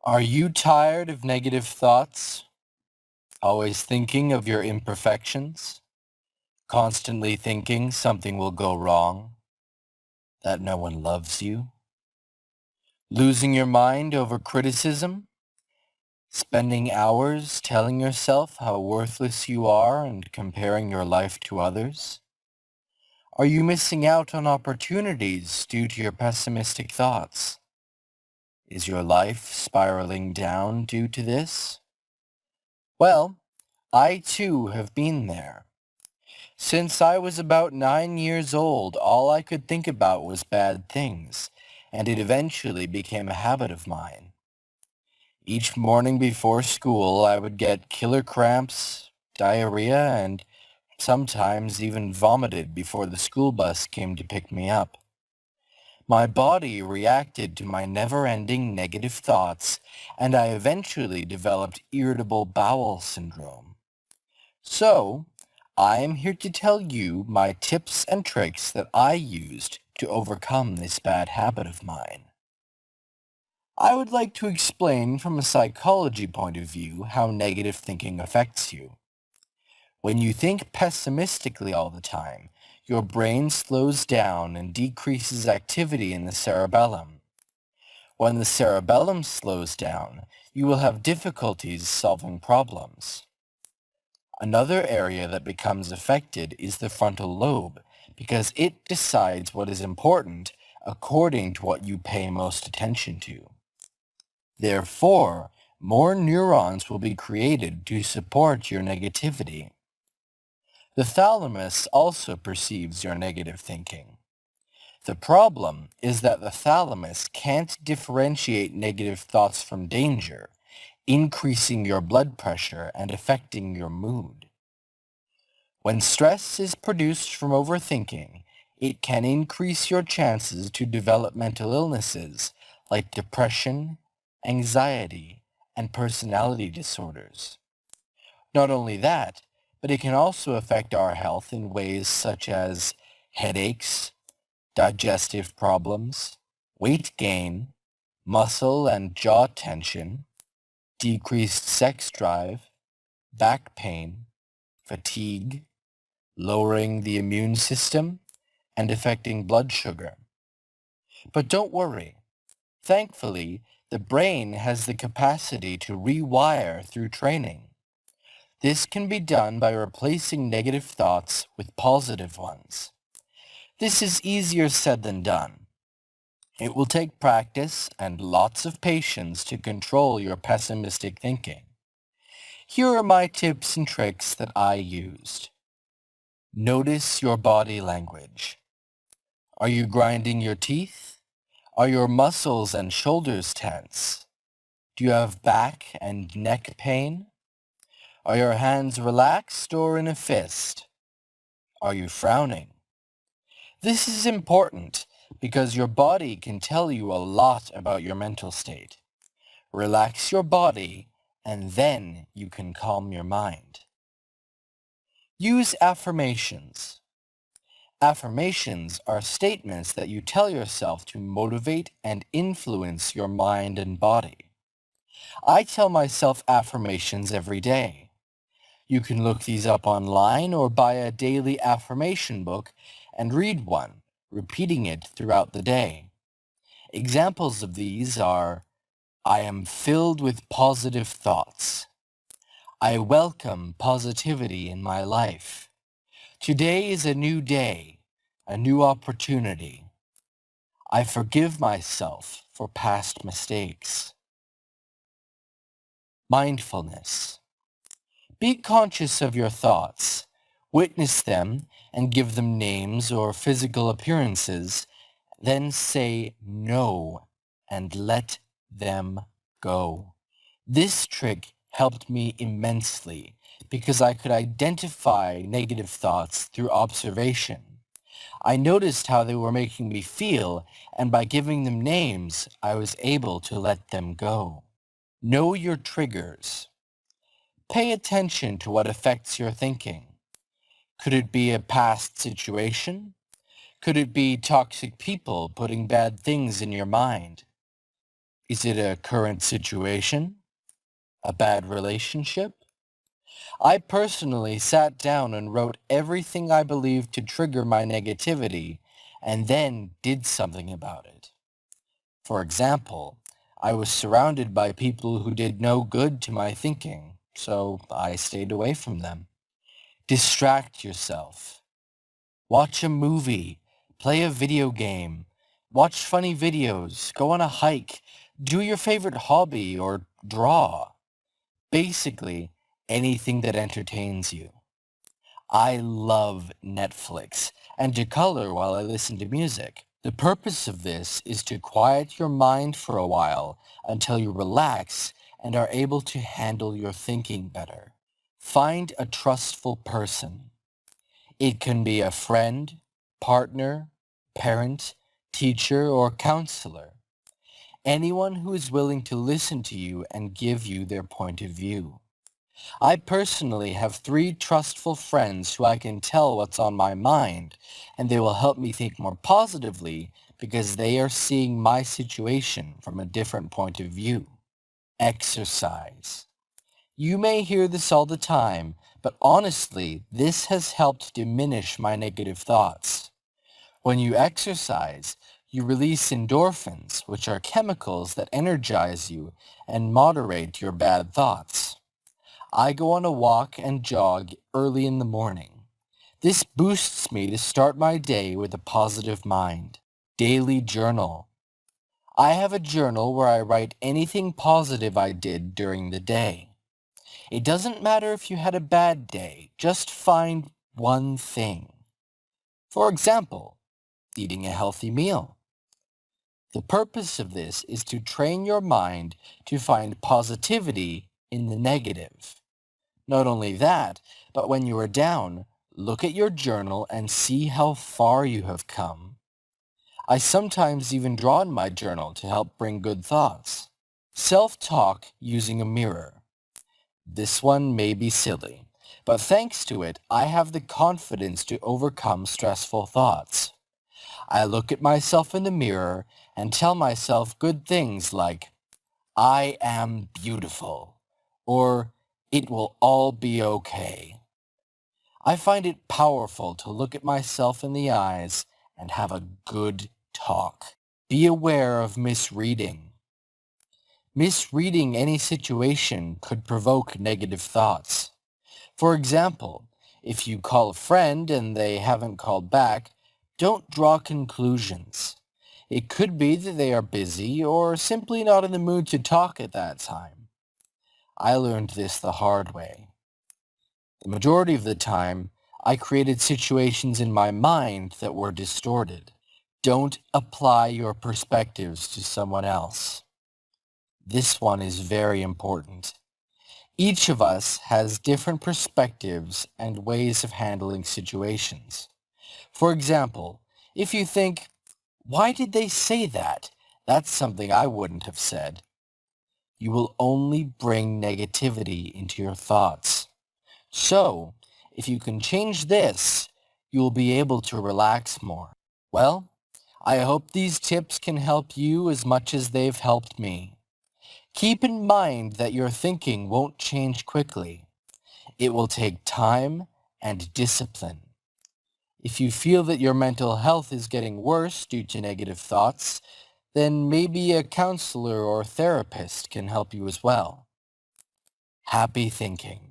Are you tired of negative thoughts? Always thinking of your imperfections? Constantly thinking something will go wrong? That no one loves you? Losing your mind over criticism? Spending hours telling yourself how worthless you are and comparing your life to others? Are you missing out on opportunities due to your pessimistic thoughts? Is your life spiraling down due to this? Well, I too have been there. Since I was about 9 years old, all I could think about was bad things, and it eventually became a habit of mine. Each morning before school, I would get killer cramps, diarrhea, and sometimes even vomited before the school bus came to pick me up. My body reacted to my never-ending negative thoughts, and I eventually developed irritable bowel syndrome. So, I am here to tell you my tips and tricks that I used to overcome this bad habit of mine. I would like to explain from a psychology point of view how negative thinking affects you. When you think pessimistically all the time, your brain slows down and decreases activity in the cerebellum. When the cerebellum slows down, you will have difficulties solving problems. Another area that becomes affected is the frontal lobe, because it decides what is important according to what you pay most attention to. Therefore, more neurons will be created to support your negativity. The thalamus also perceives your negative thinking. The problem is that the thalamus can't differentiate negative thoughts from danger, increasing your blood pressure and affecting your mood. When stress is produced from overthinking, it can increase your chances to develop mental illnesses like depression, anxiety, and personality disorders. Not only that, but it can also affect our health in ways such as headaches, digestive problems, weight gain, muscle and jaw tension, decreased sex drive, back pain, fatigue, lowering the immune system, and affecting blood sugar. But don't worry. Thankfully, the brain has the capacity to rewire through training. This can be done by replacing negative thoughts with positive ones. This is easier said than done. It will take practice and lots of patience to control your pessimistic thinking. Here are my tips and tricks that I used. Notice your body language. Are you grinding your teeth? Are your muscles and shoulders tense? Do you have back and neck pain? Are your hands relaxed or in a fist? Are you frowning? This is important because your body can tell you a lot about your mental state. Relax your body and then you can calm your mind. Use affirmations. Affirmations are statements that you tell yourself to motivate and influence your mind and body. I tell myself affirmations every day. You can look these up online or buy a daily affirmation book and read one, repeating it throughout the day. Examples of these are, I am filled with positive thoughts. I welcome positivity in my life. Today is a new day, a new opportunity. I forgive myself for past mistakes. Mindfulness. Be conscious of your thoughts. Witness them and give them names or physical appearances. Then say no and let them go. This trick helped me immensely because I could identify negative thoughts through observation. I noticed how they were making me feel, and by giving them names, I was able to let them go. Know your triggers. Pay attention to what affects your thinking. Could it be a past situation? Could it be toxic people putting bad things in your mind? Is it a current situation? A bad relationship? I personally sat down and wrote everything I believed to trigger my negativity and then did something about it. For example, I was surrounded by people who did no good to my thinking, so I stayed away from them. Distract yourself. Watch a movie, play a video game, watch funny videos, go on a hike, do your favorite hobby, or draw. Basically, anything that entertains you. I love Netflix and to color while I listen to music. The purpose of this is to quiet your mind for a while until you relax and are able to handle your thinking better. Find a trustful person. It can be a friend, partner, parent, teacher, or counselor. Anyone who is willing to listen to you and give you their point of view. I personally have 3 trustful friends who I can tell what's on my mind, and they will help me think more positively because they are seeing my situation from a different point of view. Exercise. You may hear this all the time, but honestly, this has helped diminish my negative thoughts. When you exercise, you release endorphins, which are chemicals that energize you and moderate your bad thoughts. I go on a walk and jog early in the morning. This boosts me to start my day with a positive mind. Daily journal. I have a journal where I write anything positive I did during the day. It doesn't matter if you had a bad day, just find one thing. For example, eating a healthy meal. The purpose of this is to train your mind to find positivity in the negative. Not only that, but when you are down, look at your journal and see how far you have come. I sometimes even draw in my journal to help bring good thoughts. Self-talk using a mirror. This one may be silly, but thanks to it, I have the confidence to overcome stressful thoughts. I look at myself in the mirror and tell myself good things like, I am beautiful, or it will all be okay. I find it powerful to look at myself in the eyes and have a good talk. Be aware of misreading. Misreading any situation could provoke negative thoughts. For example, if you call a friend and they haven't called back, don't draw conclusions. It could be that they are busy or simply not in the mood to talk at that time. I learned this the hard way. The majority of the time, I created situations in my mind that were distorted. Don't apply your perspectives to someone else. This one is very important. Each of us has different perspectives and ways of handling situations. For example, if you think, why did they say that? That's something I wouldn't have said. You will only bring negativity into your thoughts. So, if you can change this, you will be able to relax more. Well, I hope these tips can help you as much as they've helped me. Keep in mind that your thinking won't change quickly. It will take time and discipline. If you feel that your mental health is getting worse due to negative thoughts, then maybe a counselor or therapist can help you as well. Happy thinking.